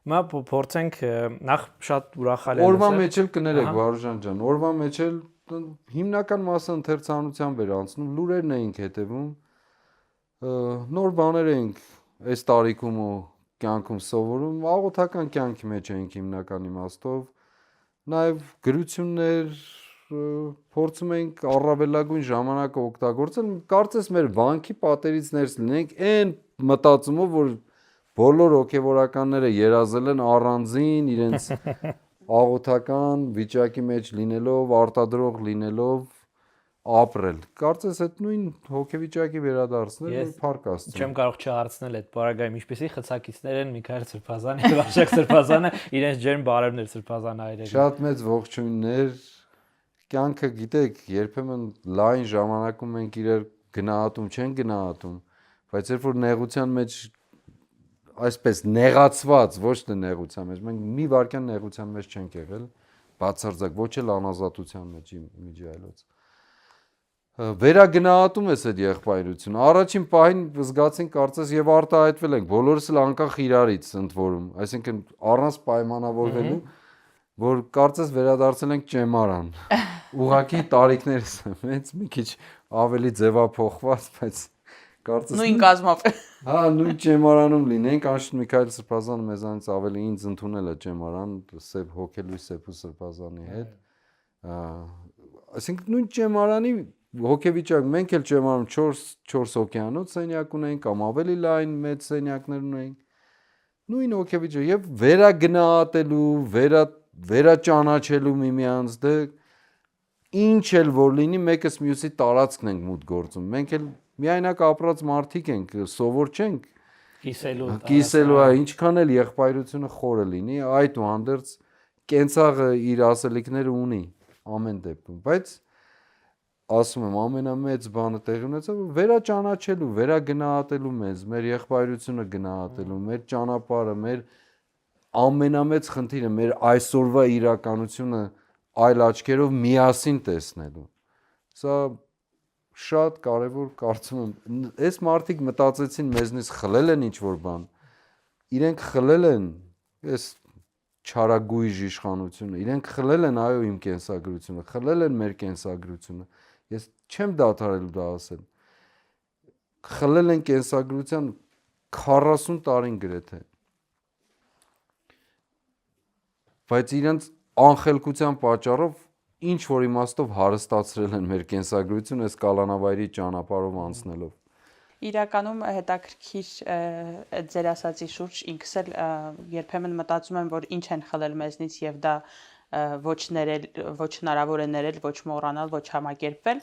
Հիմա փորձենք նախ շատ ուրախալի է օրվա մեջ էլ կներեք Վարուժան ջան, օրվա մեջ էլ հիմնական մասը ընթերցանությամբ էր անցնում, լուրերն էինք հետևում, նոր բաներ էինք այս տարիքում ու կյանքում սովորում, աղոթական կյանքի մեջ էինք հիմնական իմաստով, նաև գրություններ փորձում էինք առավելագույն ժամանակը օգտագործել, կարծես մեր վանքի պատերից ներս լինենք այն մտածումով, որ բոլոր հոգևորականները երազել են առանձին իրենց աղոթական վիճակի մեջ լինելով, արտադրող լինելով ապրել։ Կարծես այդ նույն հոգեվիճակի վերադարձնել ու փառք Աստծուն։ Չեմ կարող չհարցնել այդ բարագայում ինչպեսի խցակիցներ են Միքայել Սրբազանը եւ Արշակ Սրբազանը, իրենց ջերմ բարևներ Սրբազան հայրերի։ Շատ մեծ ողջույններ։ Կյանքը գիտեք, երբեմն լայն ժամանակում մենք իրար գնահատում չեն գնահատում, բայց երբ որ նեղության մեջ այսպես նեղացված, ոչ թե նեղության մեջ, մենք մի վարքյան նեղության մեջ չենք եղել, բացարձակ ոչ էլ անազատության մեջ միջի այլոց։ Վերագնահատում ես այդ եղբայրությունը։ Առաջին պահին զգացին կարծես եւ արտահայտվել ենք, բոլորս էլ անկախ իրարից ընդ որում, այսինքն առանց պայմանավորվելու, որ կարծես վերադարձել ենք ճեմարան։ Ուղղակի տարիքներս մեծ մի քիչ ավելի ձևափոխված, բայց կարծես նույն կազմով։ Հա, նույն ճեմարանում լինենք, անշուշտ Միքայել Սրբազանը մեզանից ավելի ինձ ընդունել է ճեմարան, Սև Հոգելույս Սեփու Սրբազանի հետ։ Այսինքն նույն ճեմարանի հոգեվիճակ, մենք էլ ճեմարանում 4 օկեանոց սենյակ ունենք, կամ ավելի լայն մեծ սենյակներ ունենք։ Նույն հոգեվիճակ եւ վերագնահատելու, վերաճանաչելու միմյանց դե ինչ էլ որ լինի, մեկս մյուսի տարածքն ենք մուտք գործում։ Մենք էլ միայնակ ապրած մարդիկ ենք, սովոր չենք կիսելու, ինչքան էլ եղբայրությունը խորը լինի, այդուհանդերձ կենցաղը իր ասելիքները ունի ամեն դեպքում, բայց ասում եմ ամենամեծ բանը տեղի ունեցավ վերաճանաչելու, վերագնահատելու մեզ, մեր եղբայրությունը գնահատելու, մեր ճանապարհը, մեր ամենամեծ խնդիրը, մեր այսօրվա իրականությունը այլ աչքերով միասին տեսնելու։ Սա շատ կարևոր կարծում եմ, այս մարդիկ մտածեցին մեզնից խլել են ինչ-որ բան, իրենք խլել են այս չարագույժ իշխանությունը, իրենք խլել են այո իմ կենսագրությունը, խլել են մեր կենսագրությունը, ես չեմ դադարելու դա ասել, խլել են կենսագրության 40 տարին գրեթե, բայց իրենց անխելքության պատճառով ինչ որ իմաստով հարստացրել են մեր կենսագրությունը այս կալանավայրի ճանապարհով անցնելով։ Իրականում հետաքրքիր ձեր ասացի շուրջ ինքս էլ երբեմն մտածում եմ, որ ինչ են խլել մեզնից եւ դա ոչ ներել, ոչ հնարավոր է ներել, ոչ մոռանալ, ոչ համակերպվել։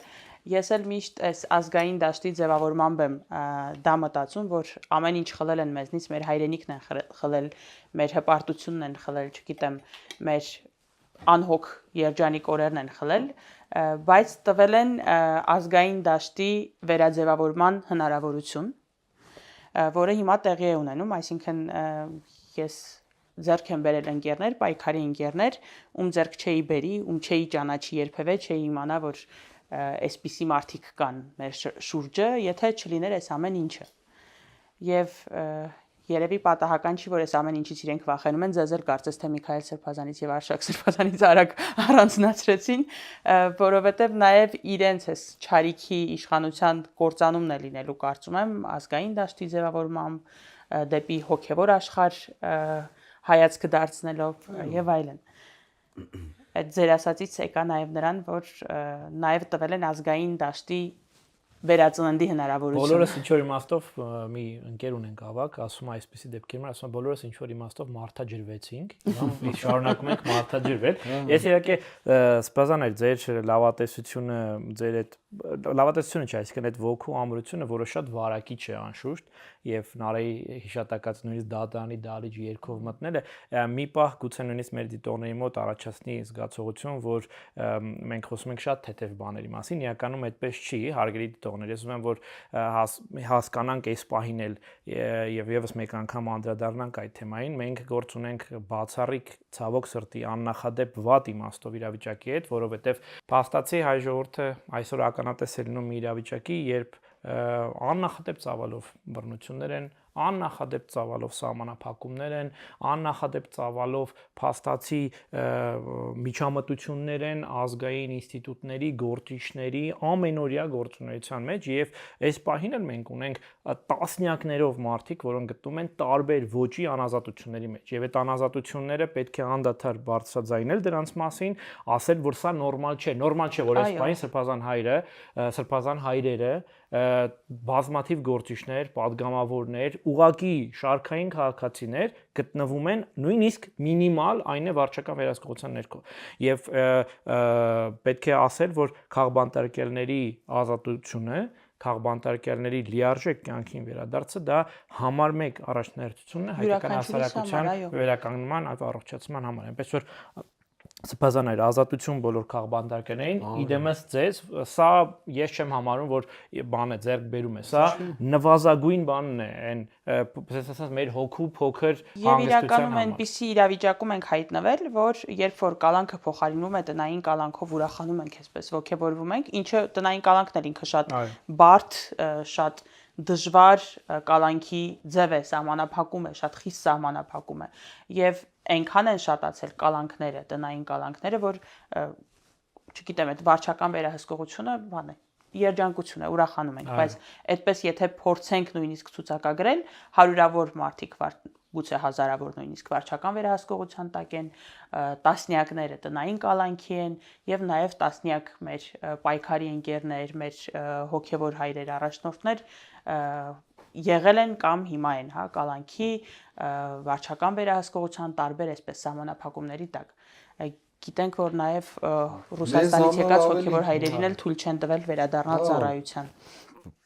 Ես էլ միշտ այս ազգային դաշտի ձևավորմամբ եմ դա մտածում, որ ամեն ինչ խլել են մեզնից, մեր հայրենիքն են խլել, մեր հպարտությունն են խլել, չգիտեմ, մեր անհոգ երջանիկ օրերն են խլել, բայց տվել են ազգային դաշտի վերաձևավորման հնարավորություն, որը հիմա տեղի է ունենում, այսինքն ես ձեռք եմ բերել ընկերներ, պայքարի ընկերներ, ում ձեռք չէի բերի, ում չէի ճանաչի երբևէ, չէի իմանա, որ այսպիսի մարդիկ կան մեր շուրջը, եթե չլիներ այս ամեն ինչը։ Եվ երևի պատահական չի, որ այս ամեն ինչից իրենք վախենում են, ձեզ էլ կարծես թե Միքայել Սրբազանից եւ Արշակ Սրբազանից արագ առանձնացրեցին, որովհետեւ նաեւ իրենց այս չարիքի իշխանության կործանումն է լինելու, կարծում եմ, ազգային դաշտի ձևավորմամբ, դեպի հոգեվոր աշխարհ հայացքը դարձնելով եւ այլն։ Այդ ձեր ասածից եկա նաեւ նրան, որ նաեւ տվել են ազգային դաշտի վերածննդի հնարավորություն։ Բոլորս ինչ որ իմաստով մի ընկեր ունենք ավակ, ասում է այսպեսի դեպքերում, ասում է բոլորս ինչ որ իմաստով մարտաջրվեցինք, մենք շարունակում ենք մարտաջրվել։ Ես իհարկե սպասան էր ձեր լավատեսությունը, ձեր այդ լավատեսությունը չէ, այսինքն այդ ոգու ամրությունը, որը շատ վարակիչ է անշուշտ, եւ Նարեի հիշատակած նույնիսկ դատարանի դալիճ երկով մտնելը մի պահ գուցե նույնիսկ մեր դիտողների մոտ առաջացնի զգացողություն, որ մենք խոսում ենք շատ թեթև բաների մասին, իրականում այդպես չի, հարգելի դիտողներ, ես ուզում եմ որ հասկանանք այս պահին էլ եւ եւս մեկ անգամ անդրադառնանք այդ թեմային, մենք գործ ունենք բացառիկ ցավոք սրտի աննախադեպ վատ իմաստով իրավիճակի հետ, որովհետեւ փաստացի հայ ժողովուրդը այսօր ականատես է լինում մի իրավիճակի, երբ աննախադեպ ծավալով բռնություններ են, աննախադեպ ծավալով սահմանափակումներ են, աննախադեպ ծավալով փաստացի միջամտություններ են ազգային ինստիտուտների, գործիչների ամենօրյա գործունեության մեջ եւ այս պահին էլ մենք ունենք տասնյակներով մարդիկ, որոնք գտնվում են տարբեր ոճի անազատությունների մեջ եւ այդ անազատությունները պետք է անդադար բարձրաձայնել դրանց մասին, ասել, որ սա նորմալ չէ, որ այս պահին սրբազան հայրերը բազմաթիվ գործիչներ, падգամավորներ, ուղակի շարքային քաղաքացիներ գտնվում են նույնիսկ մինիմալ այն է վարչական վերահսկողության ներքո եւ պետք է ասել, որ քաղբանտարկյալների ազատությունը քաղբանտարկյալների լիարժեք կյանքին վերադարձը դա համար 1 առաջնահերթությունն է հայկական հասարակության վերականգնման եւ առողջացման համար այնպես որ սպասան այր ազատություն բոլոր քաղբանտարկերներին իդեմս ձեզ սա ես չեմ համարում որ բան է ձեռք բերում է սա նվազագույն բանն է այն ասած մեր հոգու փոքր եւ իրականում այնպիսի իրավիճակում ենք հայտնվել որ երբ որ կալանքը փոխարինվում է տնային կալանքով ուրախանում ենք այսպես ոգևորվում ենք ինչը տնային կալանքն էլ ինքը շատ բարդ շատ դժվար կալանքի ձև է սահմանափակում է շատ խիստ սահմանափակում է եւ այնքան են շատացել կալանքները տնային կալանքները որ չգիտեմ այդ վարչական վերահսկողությունը բան է երջանկություն է ուրախանում ենք բայց այդպես եթե փորձենք նույնիսկ ցուցակագրել հարյուրավոր մարդիկ գուցե հազարավոր նույնիսկ վարչական վերահսկողության տակ են տասնյակները տնային կալանքի են եւ նաեւ տասնյակ մեր պայքարի ընկերներ մեր հոգեվոր հայրեր առաջնորդներ եղել են կամ հիմա են կալանքի վարչական վերահսկողության տարբեր այսպես սահմանափակումների տակ գիտենք որ նաեւ Ռուսաստանից եկած հոգեվոր հայրերին էլ թույլ չեն տվել վերադառնալ ծառայության